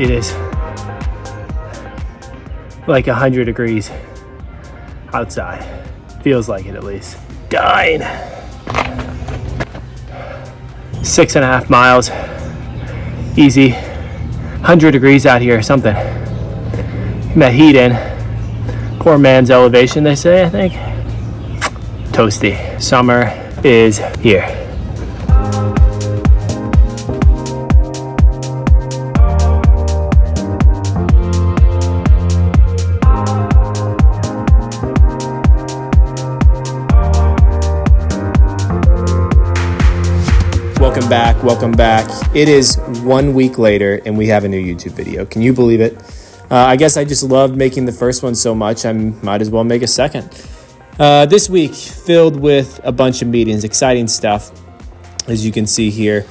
It is like 100 degrees outside. Feels like it at least. Dying. 6.5 miles. Easy. 100 degrees out here or something. Met heat in. Poor man's elevation, they say, I think. Toasty. Summer is here. Welcome back. It is 1 week later and we have a new YouTube video. Can you believe it? I guess I just loved making the first one so much, I might as well make a second. This week, filled with a bunch of meetings, exciting stuff, as you can see here.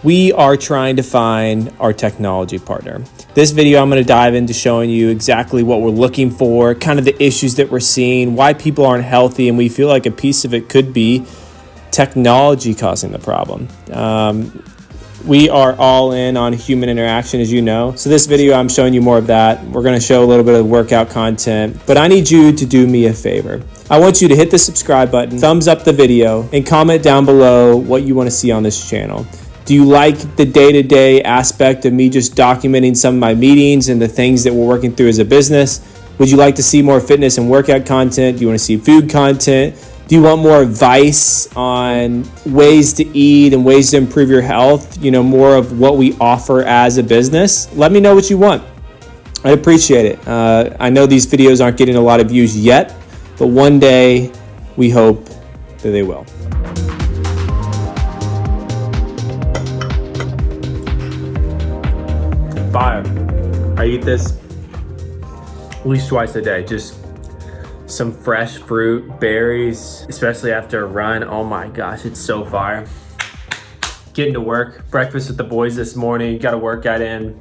We are trying to find our technology partner. This video, I'm going to dive into showing you exactly what we're looking for, kind of the issues that we're seeing, why people aren't healthy, and we feel like a piece of it could be technology causing the problem. We are all in on human interaction, as you know. So this video, I'm showing you more of that. We're going to show a little bit of workout content, but I need you to do me a favor. I want you to hit the subscribe button, thumbs up the video, and comment down below what you want to see on this channel. Do you like the day-to-day aspect of me just documenting some of my meetings and the things that we're working through as a business? Would you like to see more fitness and workout content? Do you want to see food content? Do you want more advice on ways to eat and ways to improve your health? You know, more of what we offer as a business? Let me know what you want. I appreciate it. I know these videos aren't getting a lot of views yet, but one day we hope that they will. Fire. I eat this at least twice a day. Just some fresh fruit, berries, especially after a run. Oh my gosh, it's so fire. Getting to work, breakfast with the boys this morning, got a workout in,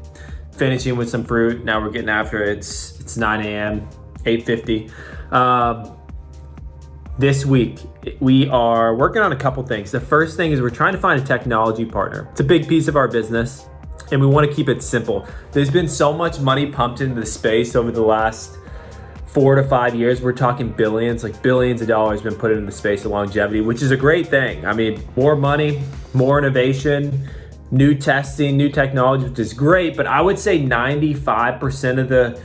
finishing with some fruit. Now we're getting after it. It's 9 a.m., 8:50. This week, we are working on a couple things. The first thing is we're trying to find a technology partner. It's a big piece of our business, and we want to keep it simple. There's been so much money pumped into the space over the last 4 to 5 years. We're talking billions, like billions of dollars been put into the space of longevity, which is a great thing. I mean, more money, more innovation, new testing, new technology, which is great. But I would say 95% of the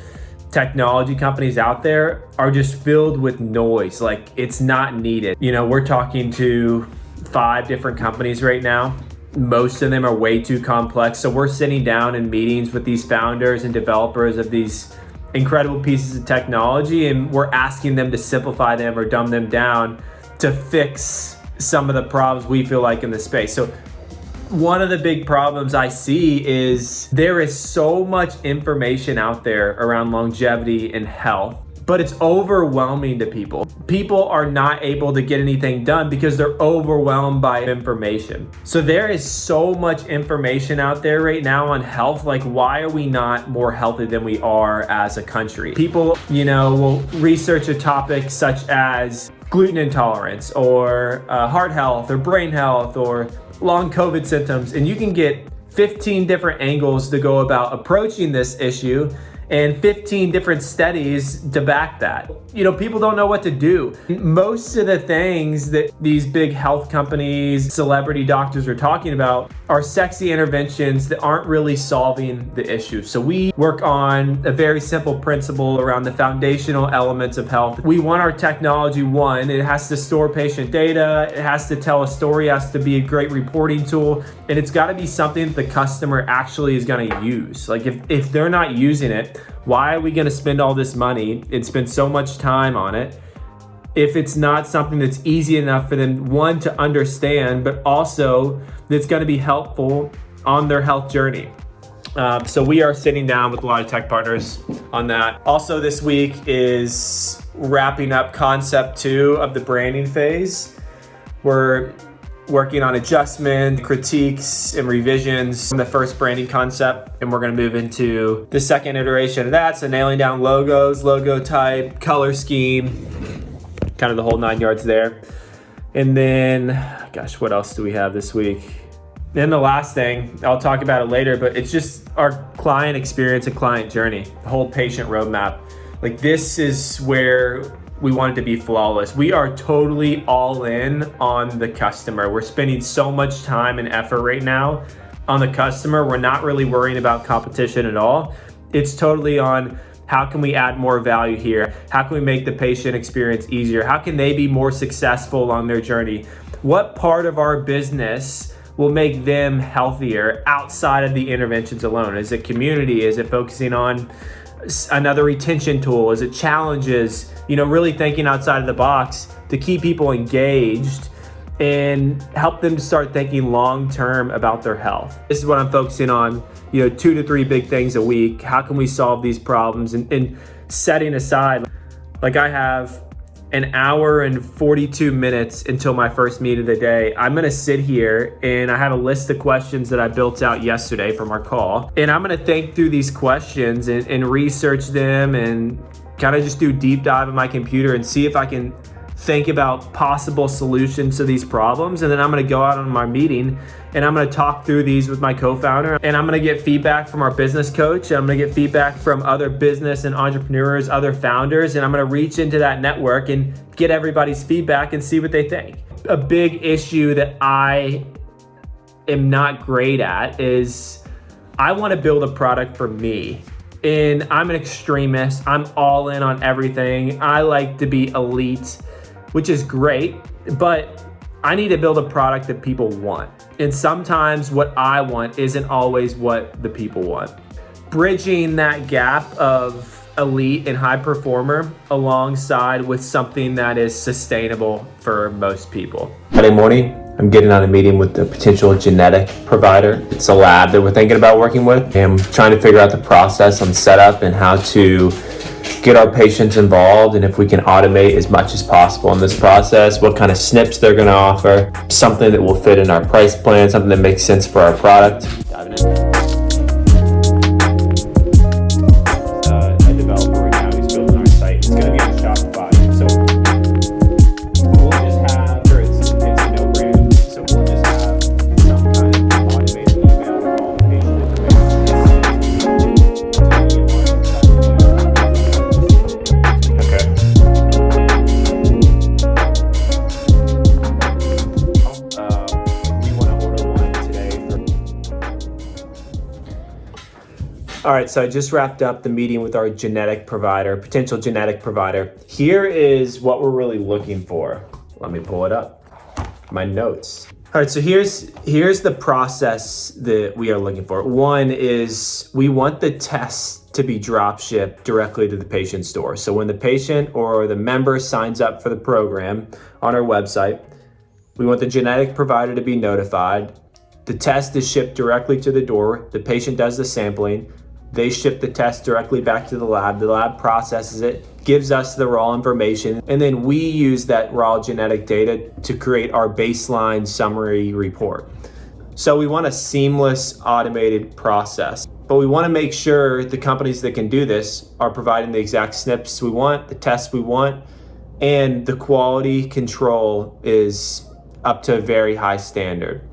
technology companies out there are just filled with noise. Like, it's not needed. You know, we're talking to 5 different companies right now. Most of them are way too complex. So we're sitting down in meetings with these founders and developers of these incredible pieces of technology, and we're asking them to simplify them or dumb them down to fix some of the problems we feel like in the space. So one of the big problems I see is there is so much information out there around longevity and health, but it's overwhelming to people. People are not able to get anything done because they're overwhelmed by information. So there is so much information out there right now on health. Like, why are we not more healthy than we are as a country? People, you know, will research a topic such as gluten intolerance or heart health or brain health or long COVID symptoms, and you can get 15 different angles to go about approaching this issue and 15 different studies to back that. You know, people don't know what to do. Most of the things that these big health companies, celebrity doctors are talking about are sexy interventions that aren't really solving the issue. So we work on a very simple principle around the foundational elements of health. We want our technology, one, it has to store patient data, it has to tell a story, it has to be a great reporting tool, and it's got to be something that the customer actually is going to use. Like, if they're not using it, why are we going to spend all this money and spend so much time on it if it's not something that's easy enough for them, one, to understand, but also that's going to be helpful on their health journey? So we are sitting down with a lot of tech partners on that. Also this week is wrapping up concept 2 of the branding phase. We're working on adjustment, critiques, and revisions from the first branding concept, and we're going to move into the second iteration of that. So nailing down logos, logo type, color scheme, kind of the whole 9 yards there. And then, gosh, what else do we have this week? Then the last thing, I'll talk about it later, but it's just our client experience and client journey, the whole patient roadmap. Like, this is where we want it to be flawless. We are totally all in on the customer. We're spending so much time and effort right now on the customer. We're not really worrying about competition at all. It's totally on how can we add more value here? How can we make the patient experience easier? How can they be more successful on their journey? What part of our business will make them healthier outside of the interventions alone? Is it community? Is it focusing on another retention tool? Is it challenges? Really thinking outside of the box to keep people engaged and help them to start thinking long-term about their health. This is what I'm focusing on, 2 to 3 big things a week. How can we solve these problems? And setting aside, like, I have an hour and 42 minutes until my first meeting of the day. I'm gonna sit here and I have a list of questions that I built out yesterday from our call. And I'm gonna think through these questions and research them and kind of just do deep dive in my computer and see if I can think about possible solutions to these problems. And then I'm gonna go out on my meeting and I'm gonna talk through these with my co-founder, and I'm gonna get feedback from our business coach. I'm gonna get feedback from other business and entrepreneurs, other founders, and I'm gonna reach into that network and get everybody's feedback and see what they think. A big issue that I am not great at is I wanna build a product for me. And I'm an extremist. I'm all in on everything. I like to be elite, which is great, but I need to build a product that people want. And sometimes what I want isn't always what the people want. Bridging that gap of elite and high performer alongside with something that is sustainable for most people. Friday morning, I'm getting on a meeting with a potential genetic provider. It's a lab that we're thinking about working with. I'm trying to figure out the process on setup and how to get our patients involved, and if we can automate as much as possible in this process, what kind of SNPs they're going to offer, something that will fit in our price plan, something that makes sense for our product. Diving in. A developer right now who's building our site. It's going to be on Shopify. So we'll just have, or it's a no-brainer. So we'll just have some kind of automated email with all the patient All right, so I just wrapped up the meeting with our genetic provider, potential genetic provider. Here is what we're really looking for. Let me pull it up, my notes. All right, so here's the process that we are looking for. One is we want the test to be drop shipped directly to the patient's door. So when the patient or the member signs up for the program on our website, we want the genetic provider to be notified. The test is shipped directly to the door. The patient does the sampling. They ship the test directly back to the lab. The lab processes it, gives us the raw information, and then we use that raw genetic data to create our baseline summary report. So we want a seamless, automated process, but we want to make sure the companies that can do this are providing the exact SNPs we want, the tests we want, and the quality control is up to a very high standard.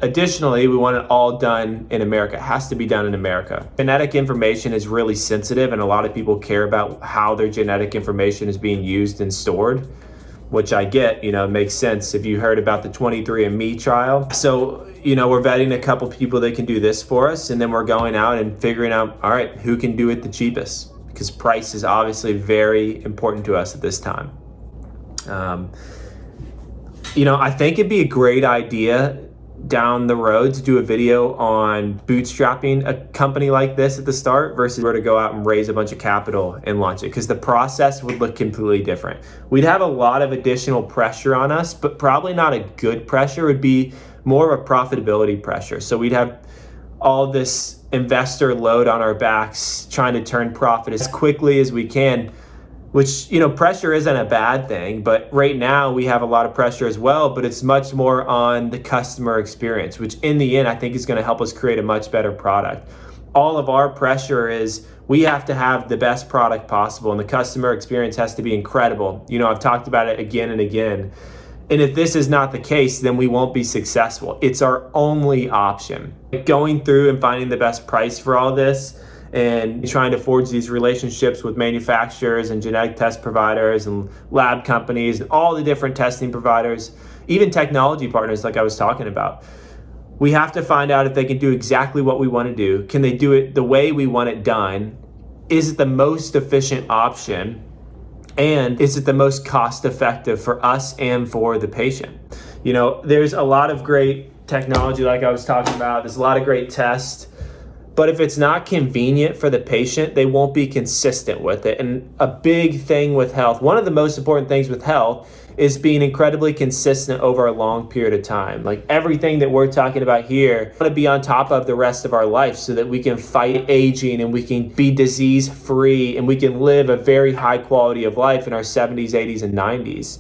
Additionally, we want it all done in America. It has to be done in America. Genetic information is really sensitive, and a lot of people care about how their genetic information is being used and stored, which I get, it makes sense if you heard about the 23andMe trial. So, we're vetting a couple people that can do this for us, and then we're going out and figuring out, all right, who can do it the cheapest? Because price is obviously very important to us at this time. I think it'd be a great idea down the road to do a video on bootstrapping a company like this at the start versus where to go out and raise a bunch of capital and launch it, because the process would look completely different. We'd have a lot of additional pressure on us, but probably not a good pressure. It would be more of a profitability pressure. So we'd have all this investor load on our backs trying to turn profit as quickly as we can, which, pressure isn't a bad thing, but right now we have a lot of pressure as well, but it's much more on the customer experience, which in the end, I think is going to help us create a much better product. All of our pressure is we have to have the best product possible, and the customer experience has to be incredible. I've talked about it again and again. And if this is not the case, then we won't be successful. It's our only option. Going through and finding the best price for all this and trying to forge these relationships with manufacturers and genetic test providers and lab companies and all the different testing providers, even technology partners like I was talking about. We have to find out if they can do exactly what we want to do. Can they do it the way we want it done? Is it the most efficient option? And is it the most cost effective for us and for the patient? You know, there's a lot of great technology like I was talking about. There's a lot of great tests. But if it's not convenient for the patient, they won't be consistent with it. And a big thing with health, one of the most important things with health is being incredibly consistent over a long period of time. Like everything that we're talking about here, we want to be on top of the rest of our life so that we can fight aging and we can be disease free and we can live a very high quality of life in our 70s, 80s, and 90s.